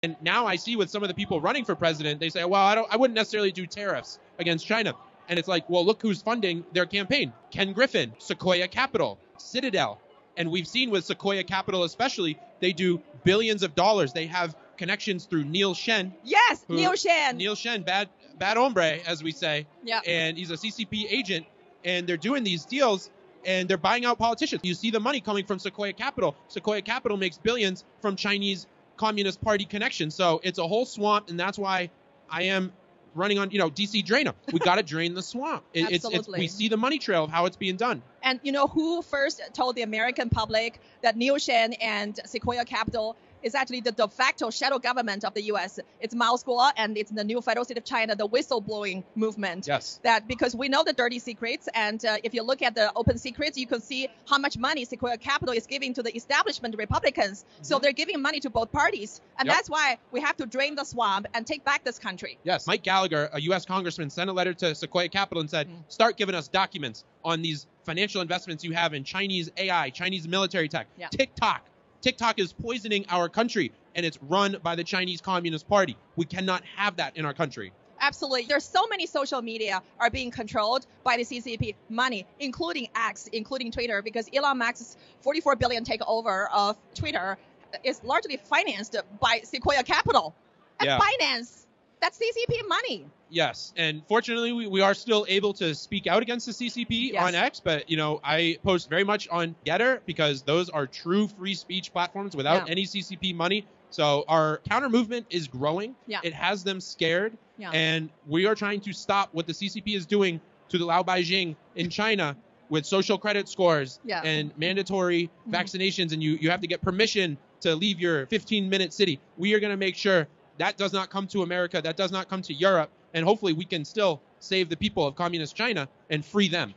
And now I see with some of the people running for president, they say, well, I wouldn't necessarily do tariffs against China. And it's like, well, look who's funding their campaign. Ken Griffin, Sequoia Capital, Citadel. And we've seen with Sequoia Capital especially, they do billions of dollars. They have connections through Neil Shen. Yes, Neil Shen. Neil Shen, bad hombre, as we say. Yeah. And he's a CCP agent. And they're doing these deals, and they're buying out politicians. You see the money coming from Sequoia Capital. Sequoia Capital makes billions from Chinese Communist Party connections. So it's a whole swamp, and that's why I am running on, DC drain them. We got to drain the swamp. Absolutely. We see the money trail of how it's being done. And who first told the American public that Neil Shen and Sequoia Capital is actually the de facto shadow government of the U.S. It's Mao Kuo, and it's the new federal state of China, the whistleblowing movement. Yes. That because we know the dirty secrets, and if you look at the open secrets, you can see how much money Sequoia Capital is giving to the establishment Republicans. Mm-hmm. So they're giving money to both parties, and that's why we have to drain the swamp and take back this country. Yes. Mike Gallagher, a U.S. congressman, sent a letter to Sequoia Capital and said, start giving us documents on these financial investments you have in Chinese AI, Chinese military tech, TikTok. TikTok is poisoning our country, and it's run by the Chinese Communist Party. We cannot have that in our country. Absolutely. There's so many social media are being controlled by the CCP money, including X, including Twitter, because Elon Musk's $44 billion takeover of Twitter is largely financed by Sequoia Capital. And finance, that's CCP money. Yes, and fortunately, we are still able to speak out against the CCP on X, but, I post very much on Getter because those are true free speech platforms without any CCP money. So our counter movement is growing. Yeah. It has them scared, and we are trying to stop what the CCP is doing to the Lao Beijing in China with social credit scores and mandatory vaccinations, and you have to get permission to leave your 15-minute city. We are going to make sure that does not come to America, that does not come to Europe, and hopefully we can still save the people of communist China and free them.